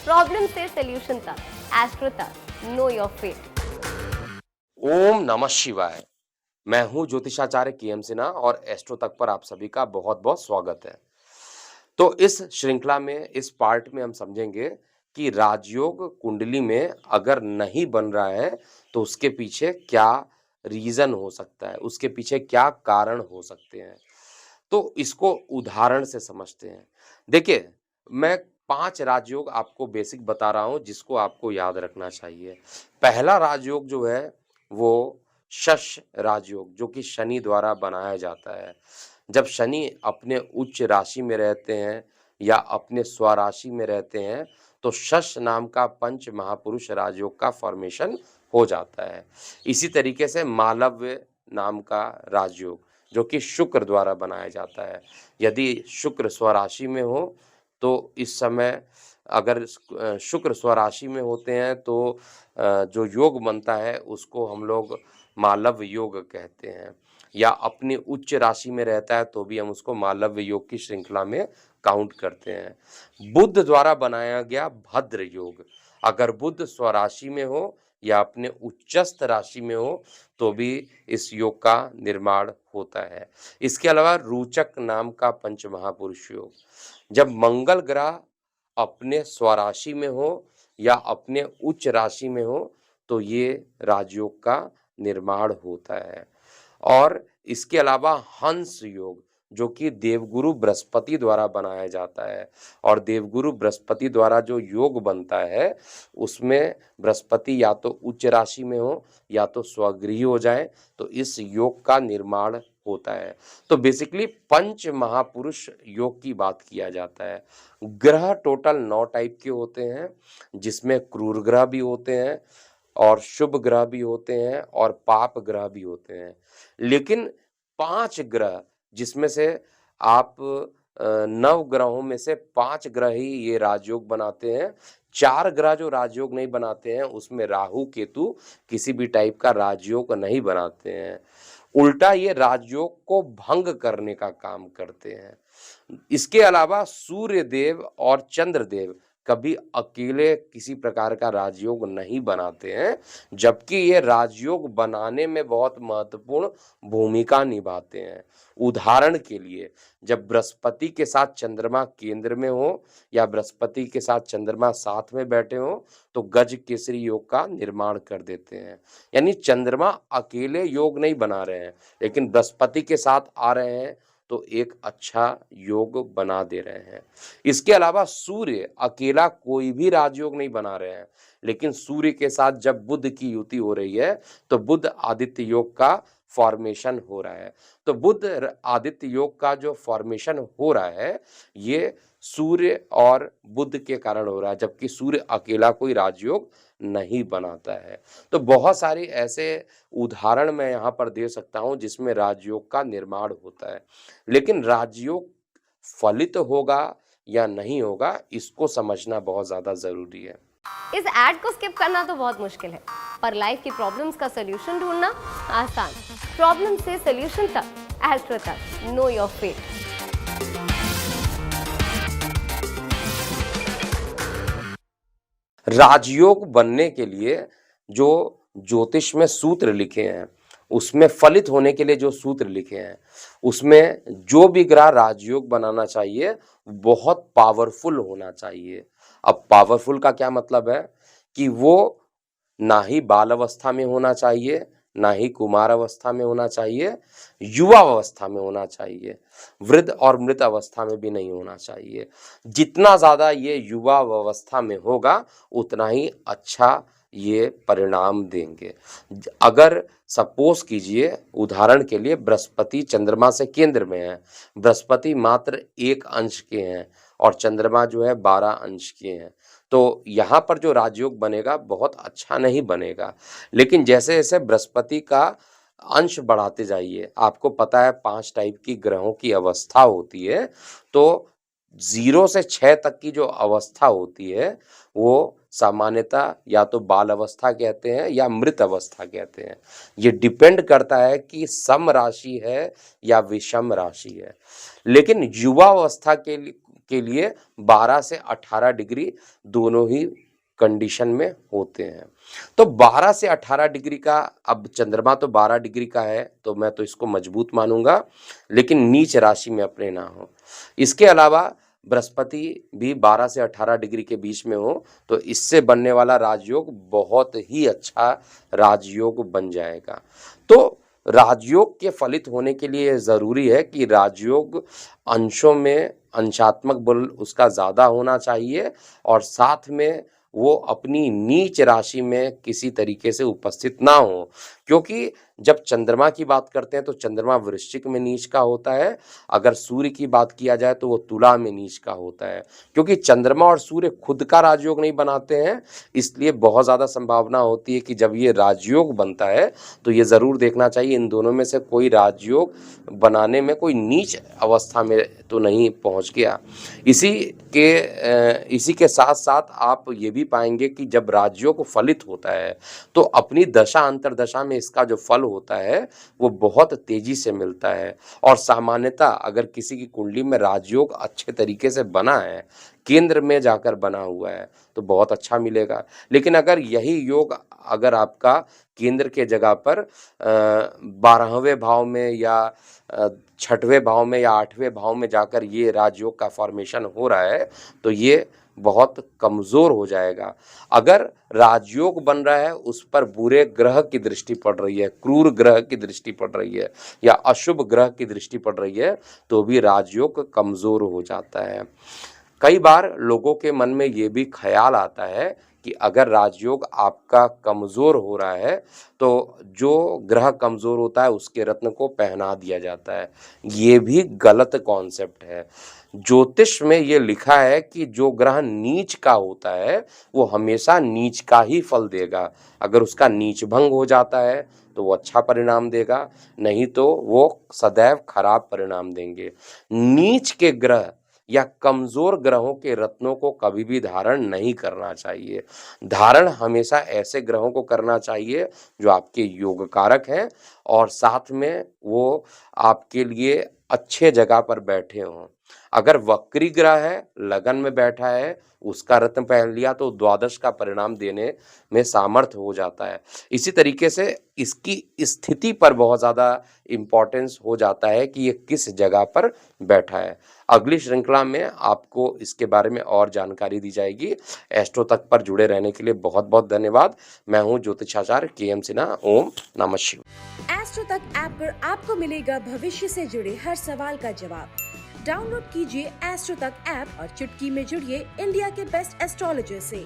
Problem से solution तक, astro तक, नो योर फेट। ओम नमः शिवाय। मैं हूं ज्योतिषाचार्य के.एम. सिन्हा और एस्ट्रो तक पर आप सभी का बहुत बहुत स्वागत है। तो इस श्रृंखला में इस पार्ट में हम समझेंगे कि राजयोग कुंडली में अगर नहीं बन रहा है तो उसके पीछे क्या रीजन हो सकता है, उसके पीछे क्या कारण हो सकते हैं। तो इसको उदाहरण से समझते हैं। देखिए, मैं 5 राजयोग आपको बेसिक बता रहा हूं जिसको आपको याद रखना चाहिए। पहला राजयोग जो है वो शश राजयोग, जो कि शनि द्वारा बनाया जाता है। जब शनि अपने उच्च राशि में रहते हैं या अपने स्वराशि में रहते हैं तो शश नाम का पंच महापुरुष राजयोग का फॉर्मेशन हो जाता है। इसी तरीके से मालव्य नाम का राजयोग, जो कि शुक्र द्वारा बनाया जाता है। यदि शुक्र स्वराशि में हो तो इस समय अगर शुक्र स्वराशि में होते हैं तो जो योग बनता है उसको हम लोग मालव्य योग कहते हैं, या अपनी उच्च राशि में रहता है तो भी हम उसको मालव्य योग की श्रृंखला में काउंट करते हैं। बुध द्वारा बनाया गया भद्र योग, अगर बुध स्वराशि में हो या अपने उच्चस्थ राशि में हो तो भी इस योग का निर्माण होता है। इसके अलावा रोचक नाम का पंच महापुरुष योग, जब मंगल ग्रह अपने स्वराशि में हो या अपने उच्च राशि में हो तो ये राजयोग का निर्माण होता है। और इसके अलावा हंस योग, जो कि देवगुरु बृहस्पति द्वारा बनाया जाता है, और देवगुरु बृहस्पति द्वारा जो योग बनता है उसमें बृहस्पति या तो उच्च राशि में हो या तो स्वगृही हो जाए तो इस योग का निर्माण होता है। तो बेसिकली पंच महापुरुष योग की बात किया जाता है। ग्रह टोटल 9 टाइप के होते हैं, जिसमें क्रूर ग्रह भी होते हैं और शुभ ग्रह भी होते हैं और पाप ग्रह भी होते हैं। लेकिन 5 ग्रह, जिसमें से आप 9 ग्रहों में से 5 ग्रह ही ये राजयोग बनाते हैं। 4 ग्रह जो राजयोग नहीं बनाते हैं उसमें राहु केतु किसी भी टाइप का राजयोग नहीं बनाते हैं, उल्टा ये राजयोग को भंग करने का काम करते हैं। इसके अलावा सूर्य देव और चंद्र देव कभी अकेले किसी प्रकार का राजयोग नहीं बनाते हैं, जबकि ये राजयोग बनाने में बहुत महत्वपूर्ण भूमिका निभाते हैं। उदाहरण के लिए, जब बृहस्पति के साथ चंद्रमा केंद्र में हो या बृहस्पति के साथ चंद्रमा साथ में बैठे हो तो गज केसरी योग का निर्माण कर देते हैं। यानी चंद्रमा अकेले योग नहीं बना रहे हैं, लेकिन बृहस्पति के साथ आ रहे हैं तो एक अच्छा योग बना दे रहे हैं। इसके अलावा सूर्य अकेला कोई भी राजयोग नहीं बना रहे हैं, लेकिन सूर्य के साथ जब बुध की युति हो रही है तो बुध आदित्य योग का फॉर्मेशन हो रहा है। तो बुध आदित्य योग का जो फॉर्मेशन हो रहा है ये सूर्य और बुध के कारण हो रहा है, जबकि सूर्य अकेला कोई राजयोग नहीं बनाता है। तो बहुत सारी ऐसे उदाहरण मैं यहाँ पर दे सकता हूँ जिसमें राजयोग का निर्माण होता है, लेकिन राजयोग फलित होगा या नहीं होगा इसको समझना बहुत ज्यादा जरूरी है। इस एड को स्किप करना तो बहुत मुश्किल है, पर लाइफ की प्रॉब्लम्स का सॉल्यूशन ढूंढना आसान। प्रॉब्लम से सॉल्यूशन तक, एस्ट्रो तक, नो योर फेट। राजयोग बनने के लिए जो ज्योतिष में सूत्र लिखे हैं, उसमें फलित होने के लिए जो सूत्र लिखे हैं, उसमें जो भी ग्रह राजयोग बनाना चाहिए बहुत पावरफुल होना चाहिए। अब पावरफुल का क्या मतलब है कि वो ना ही बाल अवस्था में होना चाहिए, ना ही कुमार अवस्था में होना चाहिए, युवा अवस्था में होना चाहिए, वृद्ध और मृत अवस्था में भी नहीं होना चाहिए। जितना ज्यादा ये युवा अवस्था में होगा उतना ही अच्छा ये परिणाम देंगे। अगर सपोज कीजिए, उदाहरण के लिए बृहस्पति चंद्रमा से केंद्र में है, बृहस्पति मात्र 1 अंश के हैं और चंद्रमा जो है 12 अंश के हैं, तो यहाँ पर जो राजयोग बनेगा बहुत अच्छा नहीं बनेगा। लेकिन जैसे जैसे बृहस्पति का अंश बढ़ाते जाइए, आपको पता है 5 टाइप की ग्रहों की अवस्था होती है, तो 0 से 6 तक की जो अवस्था होती है वो सामान्यतः या तो बाल अवस्था कहते हैं या मृत अवस्था कहते हैं। ये डिपेंड करता है कि सम राशि है या विषम राशि है। लेकिन युवा अवस्था के लिए 12 से 18 डिग्री दोनों ही कंडीशन में होते हैं। तो 12 से 18 डिग्री का, अब चंद्रमा तो 12 डिग्री का है तो मैं तो इसको मजबूत मानूंगा, लेकिन नीच राशि में अपने ना हो। इसके अलावा बृहस्पति भी 12 से 18 डिग्री के बीच में हो तो इससे बनने वाला राजयोग बहुत ही अच्छा राजयोग बन जाएगा। तो राजयोग के फलित होने के लिए ज़रूरी है कि राजयोग अंशों में अंशात्मक बल उसका ज़्यादा होना चाहिए और साथ में वो अपनी नीच राशि में किसी तरीके से उपस्थित ना हो, क्योंकि जब चंद्रमा की बात करते हैं तो चंद्रमा वृश्चिक में नीच का होता है, अगर सूर्य की बात किया जाए तो वो तुला में नीच का होता है। क्योंकि चंद्रमा और सूर्य खुद का राजयोग नहीं बनाते हैं, इसलिए बहुत ज़्यादा संभावना होती है कि जब ये राजयोग बनता है तो ये ज़रूर देखना चाहिए इन दोनों में से कोई राजयोग बनाने में कोई नीच अवस्था में तो नहीं पहुंच गया। इसी के साथ साथ आप ये भी पाएंगे कि जब राजयोग फलित होता है तो अपनी दशा अंतर्दशा में इसका जो फल होता है वो बहुत तेजी से मिलता है। और सामान्यतः अगर किसी की कुंडली में राजयोग अच्छे तरीके से बना है, केंद्र में जाकर बना हुआ है, तो बहुत अच्छा मिलेगा। लेकिन अगर यही योग अगर आपका केंद्र के जगह पर 12वें भाव में या 6वें भाव में या 8वें भाव में जाकर ये राजयोग का फॉर्मेशन हो रहा है तो ये बहुत कमज़ोर हो जाएगा। अगर राजयोग बन रहा है उस पर बुरे ग्रह की दृष्टि पड़ रही है, क्रूर ग्रह की दृष्टि पड़ रही है या अशुभ ग्रह की दृष्टि पड़ रही है तो भी राजयोग कमज़ोर हो जाता है। कई बार लोगों के मन में ये भी ख्याल आता है कि अगर राजयोग आपका कमज़ोर हो रहा है तो जो ग्रह कमज़ोर होता है उसके रत्न को पहना दिया जाता है। ये भी गलत कॉन्सेप्ट है। ज्योतिष में ये लिखा है कि जो ग्रह नीच का होता है वो हमेशा नीच का ही फल देगा। अगर उसका नीच भंग हो जाता है तो वो अच्छा परिणाम देगा, नहीं तो वो सदैव खराब परिणाम देंगे। नीच के ग्रह या कमज़ोर ग्रहों के रत्नों को कभी भी धारण नहीं करना चाहिए। धारण हमेशा ऐसे ग्रहों को करना चाहिए जो आपके योग कारक हैं और साथ में वो आपके लिए अच्छे जगह पर बैठे हों। अगर वक्री ग्रह है, लगन में बैठा है, उसका रत्न पहन लिया तो द्वादश का परिणाम देने में सामर्थ्य हो जाता है। इसी तरीके से इसकी स्थिति पर बहुत ज़्यादा इम्पोर्टेंस हो जाता है कि ये किस जगह पर बैठा है। अगली श्रृंखला में आपको इसके बारे में और जानकारी दी जाएगी। एस्ट्रो तक पर जुड़े रहने के लिए बहुत बहुत धन्यवाद। मैं हूँ ज्योतिषाचार्य के.एम. सिन्हा। ओम नमः शिवाय। एस्ट्रो तक ऐप पर आपको मिलेगा भविष्य से जुड़े हर सवाल का जवाब। डाउनलोड कीजिए एस्ट्रो तक ऐप और चुटकी में जुड़िए इंडिया के बेस्ट एस्ट्रोलॉजर से।